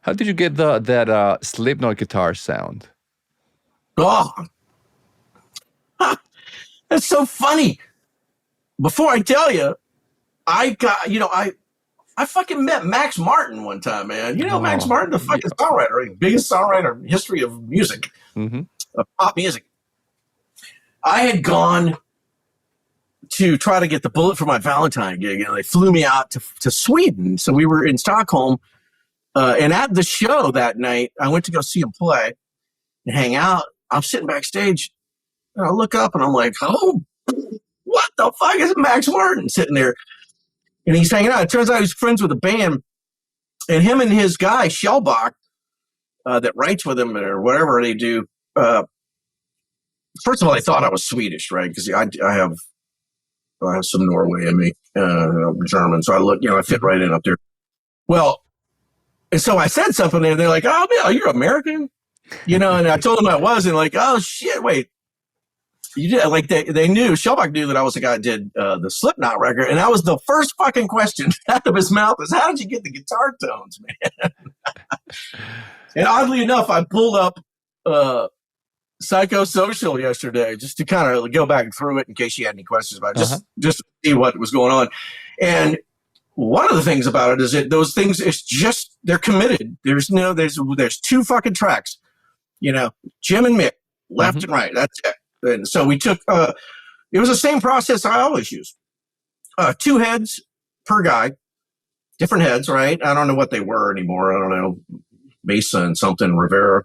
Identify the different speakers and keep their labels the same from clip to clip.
Speaker 1: How did you get that Slipknot guitar sound?
Speaker 2: Oh, that's so funny. Before I tell you, I got, I fucking met Max Martin one time, man. You know Max
Speaker 1: Oh,
Speaker 2: Martin, the
Speaker 1: yeah.
Speaker 2: fucking songwriter, the biggest songwriter in the history of music,
Speaker 1: Mm-hmm.
Speaker 2: of pop music. I had gone to try to get the Bullet for My Valentine gig, and they flew me out to Sweden. So we were in Stockholm, and at the show that night, I went to go see him play and hang out. I'm sitting backstage, and I look up, and I'm like, oh, what the fuck is Max Martin sitting there? And he's hanging out. It turns out he's friends with a band, and him and his guy, Shellbach, that writes with him or whatever they do. First of all, they thought I was Swedish, right? Because I have some Norway in me, German. So I look, I fit right in up there. Well, and so I said something, and they're like, "Oh, man, you're American," And I told them I was, and like, "Oh shit, wait, you did?" Like they knew, Shellbach knew that I was the guy that did the Slipknot record, and that was the first fucking question out of his mouth is, "How did you get the guitar tones, man?" And oddly enough, I pulled up Psychosocial yesterday just to kind of go back through it in case you had any questions about it, just to see what was going on. And one of the things about it is that those things, it's just, they're committed. There's two fucking tracks, Jim and Mick, left and right. That's it. And so we took, it was the same process I always use. 2 heads per guy, different heads, right? I don't know what they were anymore. I don't know. Mesa and something, Rivera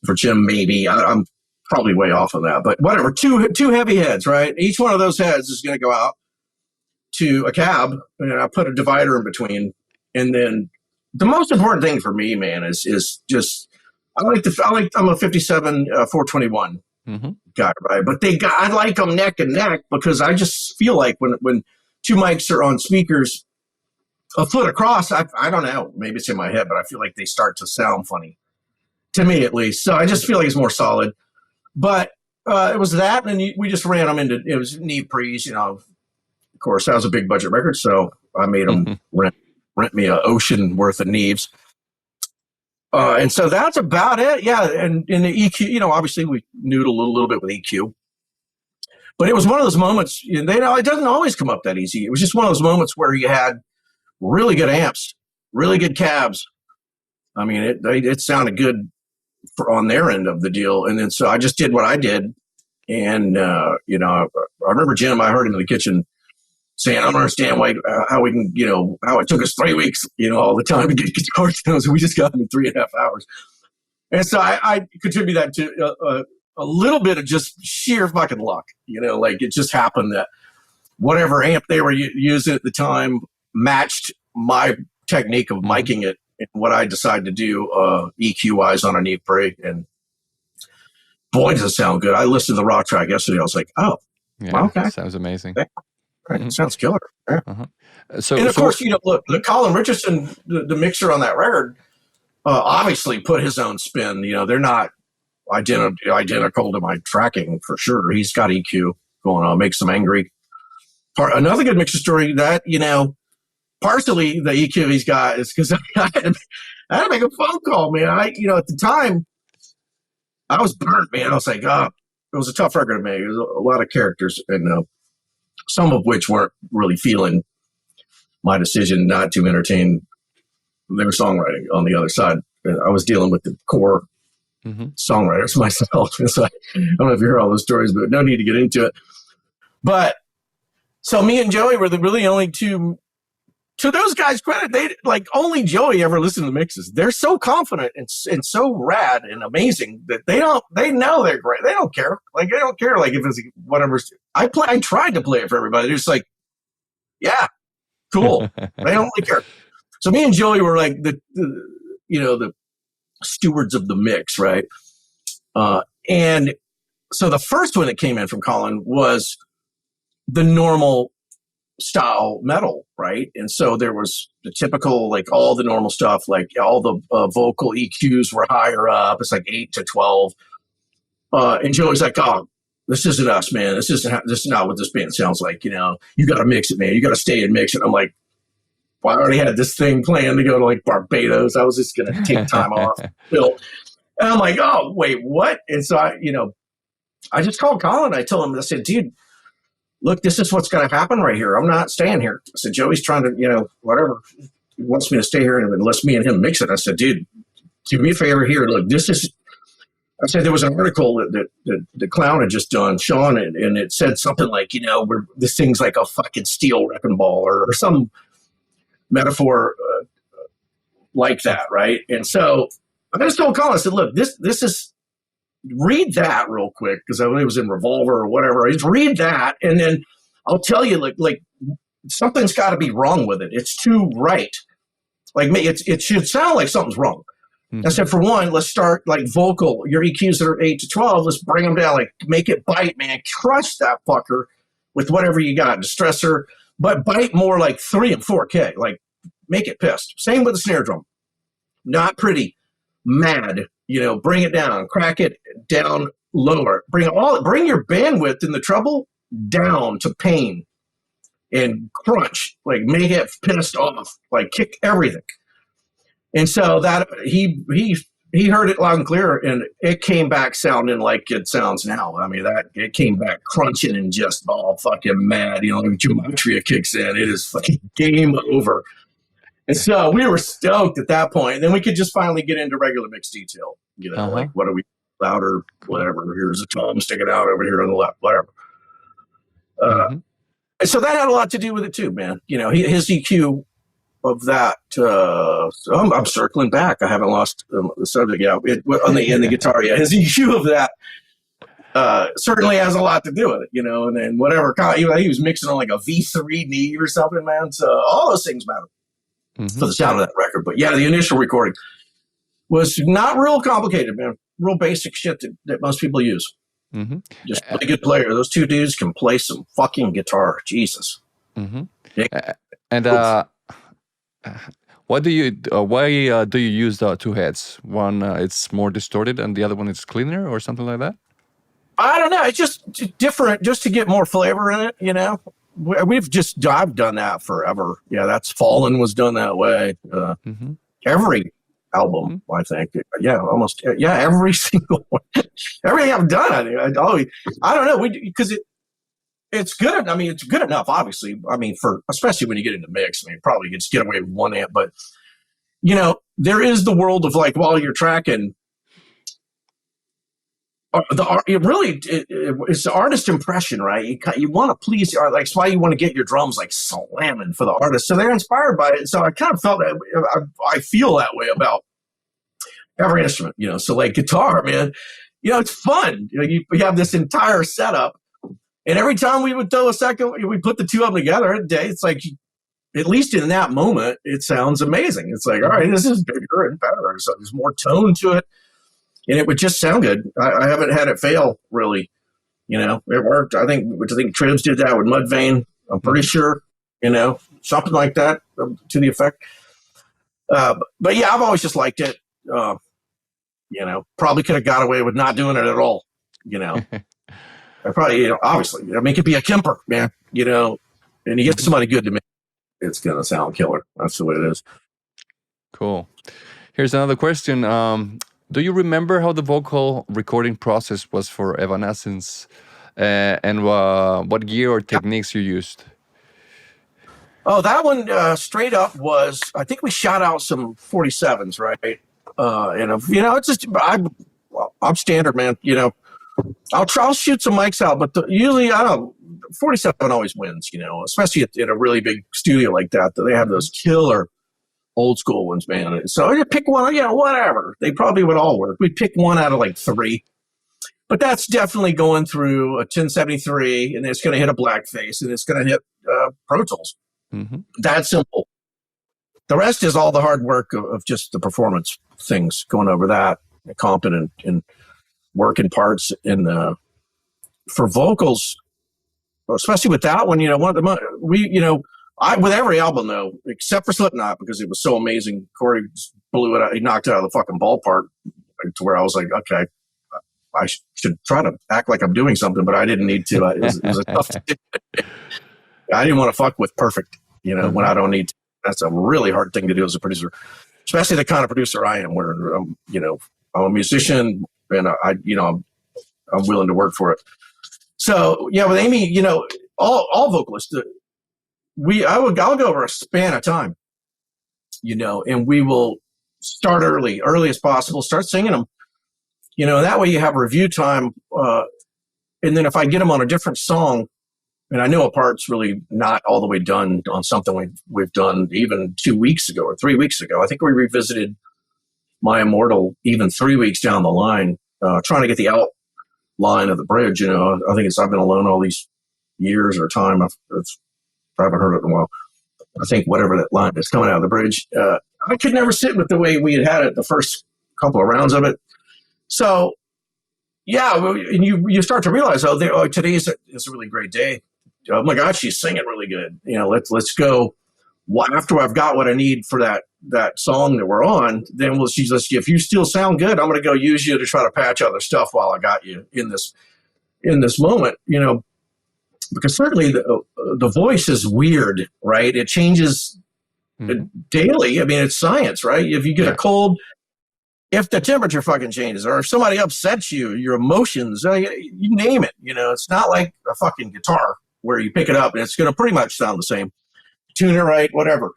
Speaker 2: for Jim, maybe. I'm probably way off of that, but whatever. Two heavy heads, right? Each one of those heads is going to go out to a cab, and I put a divider in between. And then the most important thing for me, man, is just I'm a 57 421 guy, right? But I like them neck and neck because I just feel like when 2 mics are on speakers a foot across, I don't know, maybe it's in my head, but I feel like they start to sound funny to me, at least. So I just feel like it's more solid. But it was that, and we just ran them into, it was Neve Pre's, Of course, that was a big budget record, so I made them rent me an ocean worth of Neves. And so that's about it. Yeah, and in the EQ, obviously we noodled a little bit with EQ. But it was one of those moments, it doesn't always come up that easy. It was just one of those moments where you had really good amps, really good cabs. I mean, it sounded good on their end of the deal. And then so I just did what I did. And, I remember Jim, I heard him in the kitchen saying, "I don't understand how we can, how it took us 3 weeks, all the time to get guitar tones. We just got them in 3.5 hours." And so I contribute that to a little bit of just sheer fucking luck, like it just happened that whatever amp they were using at the time matched my technique of miking it and what I decided to do EQ wise on a Neve Pre. And boy, does it sound good. I listened to the raw track yesterday. I was like, oh,
Speaker 1: yeah,
Speaker 2: okay.
Speaker 1: Sounds amazing.
Speaker 2: Right. Sounds killer. Yeah.
Speaker 1: So,
Speaker 2: and of course, look, the Colin Richardson, the mixer on that record, obviously put his own spin. They're not identical to my tracking for sure. He's got EQ going on, makes them angry. Another good mixer story that, partially the EQ he's got is because I had to make a phone call, man. At the time, I was burnt, man. I was like, it was a tough record to make. It was a lot of characters, and some of which weren't really feeling my decision not to entertain their songwriting on the other side. I was dealing with the core songwriters myself. So I don't know if you heard all those stories, but no need to get into it. But so me and Joey were the really only two. To those guys' credit, they only Joey ever listened to the mixes. They're so confident and so rad and amazing that they know they're great. They don't care. They don't care if it's whatever. I tried to play it for everybody. They're just like, yeah, cool. They don't really care. So me and Joey were like the stewards of the mix, right? And so the first one that came in from Colin was the normal style metal, right? And so there was the typical, all the normal stuff, all the vocal EQs were higher up. It's 8 to 12. And Joey's like, "Oh, this isn't us, man. This is not what this band sounds like. You got to mix it, man. You got to stay and mix it." I'm like, Well, I already had this thing planned to go to like Barbados. I was just going to take time off. Bill. And I'm like, oh, wait, what? And so I just called Colin. I told him, I said, dude, look, this is what's going to happen right here. I'm not staying here. I said, Joey's trying to, whatever. He wants me to stay here and let's me and him mix it. I said, dude, do me a favor here. Look, I said there was an article that the clown had just done, Sean, and it said something like, this thing's like a fucking steel wrecking ball or some metaphor like that, right? And so I just told Colin, I said, look, this is, read that real quick, because I believe it was in Revolver or whatever. Just read that, and then I'll tell you, like something's got to be wrong with it. It's too right. Like it should sound like something's wrong. I said, for one, let's start like vocal. Your EQs that are 8 to 12, let's bring them down. Like make it bite, man. Crush that fucker with whatever you got, distressor, but bite more like 3 and 4K. Like make it pissed. Same with the snare drum. Not pretty, mad. Bring it down, crack it down lower. Bring your bandwidth in the treble down to pain and crunch. Like make it pissed off. Like kick everything. And so that he heard it loud and clear, and it came back sounding like it sounds now. I mean, it came back crunching and just all fucking mad. Gematria kicks in, it is fucking game over. And so we were stoked at that point. And then we could just finally get into regular mix detail. Like what are we louder, whatever. Here's a tom sticking out over here on the left, whatever. And so that had a lot to do with it too, man. His EQ of that. So I'm circling back. I haven't lost the subject yet. In the guitar, yeah. His EQ of that certainly has a lot to do with it, and then whatever. He was mixing on like a V3 knee or something, man. So all those things matter for the sound of that record. But yeah, the initial recording was not real complicated, man. Real basic shit that most people use. Just a good player. Those two dudes can play some fucking guitar. Jesus.
Speaker 1: And why do you use the two heads? One it's more distorted, and the other one is cleaner, or something like that?
Speaker 2: I don't know. It's just different, just to get more flavor in it. I've done that forever. Yeah, that's Fallen was done that way. Every album, I think. Yeah, almost. Yeah, every single one. Everything I've done, I don't know. Because it's good. I mean, it's good enough, obviously. I mean, especially when you get into mix, probably just get away with one amp. But, there is the world of like, while you're tracking, it's the artist impression, right? You want to please the artist. Like, that's why you want to get your drums like slamming for the artist. So they're inspired by it. So I kind of felt that I feel that way about every instrument, So like guitar, man, it's fun. You have this entire setup. And every time we would throw a second, we put the two of them together. It's like, at least in that moment, it sounds amazing. It's like, all right, this is bigger and better. So there's more tone to it. And it would just sound good. I haven't had it fail, really. It worked. I think Tribs did that with Mudvayne. I'm pretty sure, something like that to the effect. But yeah, I've always just liked it. Probably could have got away with not doing it at all. I probably, obviously, it could be a Kemper, man, and you get somebody good to me, it's going to sound killer. That's the way it is.
Speaker 1: Cool. Here's another question. Do you remember how the vocal recording process was for Evanescence and what gear or techniques you used?
Speaker 2: Oh, that one straight up was, I think we shot out some 47s, right? It's just, I'm standard, man, I'll shoot some mics out, but usually, 47 always wins, especially in a really big studio like that. They have those killer old school ones, man. So you pick one, whatever. They probably would all work. We'd pick one out of like 3. But that's definitely going through a 1073, and it's going to hit a blackface, and it's going to hit Pro Tools. That simple. The rest is all the hard work of just the performance things, going over that, competent and working parts for vocals, especially with that one. With every album though, except for Slipknot, because it was so amazing. Corey blew it out. He knocked it out of the fucking ballpark to where I was like, okay, I should try to act like I'm doing something, but I didn't need to. It was a tough. I didn't want to fuck with perfect, when I don't need to. That's a really hard thing to do as a producer, especially the kind of producer I am, where I'm a musician and I'm willing to work for it. So yeah, with Amy, all vocalists, I'll go over a span of time, and we will start early as possible, start singing them, that way you have review time. And then if I get them on a different song, and I know a part's really not all the way done on something we've done even 2 weeks ago or 3 weeks ago. I think we revisited My Immortal even 3 weeks down the line, trying to get the outline of the bridge. I think I've been alone all these years or time. I haven't heard it in a while. I think whatever that line is coming out of the bridge, I could never sit with the way we had it the first couple of rounds of it. So, yeah, and you start to realize, today is a really great day. Oh my God, she's singing really good. Let's go. After I've got what I need for that song that we're on, then if you still sound good, I'm going to go use you to try to patch other stuff while I got you in this moment. Because certainly the voice is weird, right? It changes daily. I mean, it's science, right? If you get a cold, if the temperature fucking changes, or if somebody upsets you, your emotions, you name it. It's not like a fucking guitar where you pick it up and it's going to pretty much sound the same. Tune it right, whatever.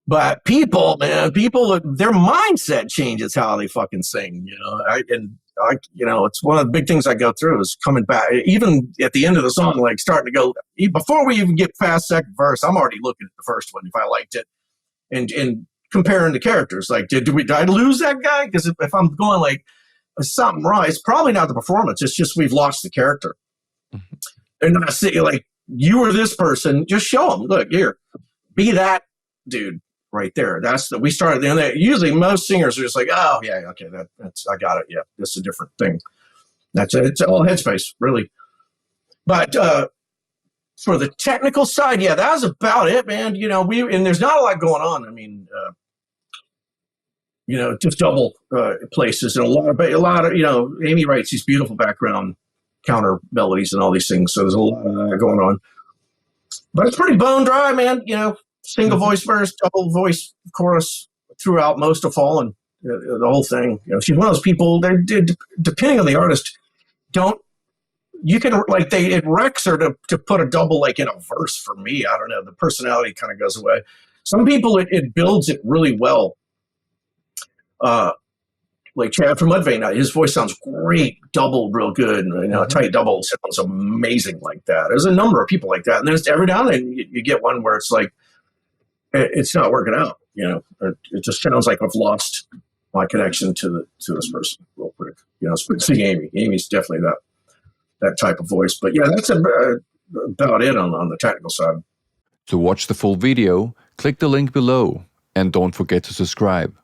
Speaker 2: But people, man, their mindset changes how they fucking sing. It's one of the big things I go through is coming back, even at the end of the song, like starting to go, before we even get past second verse, I'm already looking at the first one if I liked it, and comparing the characters. Like, did I lose that guy? Because if I'm going like something wrong, it's probably not the performance. It's just we've lost the character. They're not saying like you were this person. Just show them. Look here, be that dude right there. We started there. Usually most singers are just like, oh yeah, okay, that's I got it. Yeah, this is a different thing. That's it. It's all headspace, really. But for the technical side, yeah, that was about it, man. And there's not a lot going on. I mean, just double places and a lot of Amy writes these beautiful background counter melodies and all these things. So there's a lot of that going on. But it's pretty bone dry, man. Single voice verse, double voice chorus throughout most of Fallen, the whole thing. She's one of those people. They depending on the artist, it wrecks her to put a double like in a verse. For me, I don't know. The personality kind of goes away. Some people it builds it really well. Like Chad from Mudvayne, his voice sounds great, double real good. A tight double sounds amazing like that. There's a number of people like that, and then every now and then you get one where it's like it's not working out. It just sounds like I've lost my connection to this person real quick. Especially Amy. Amy's definitely that type of voice. But yeah, that's about it on the technical side.
Speaker 1: To watch the full video, click the link below and don't forget to subscribe.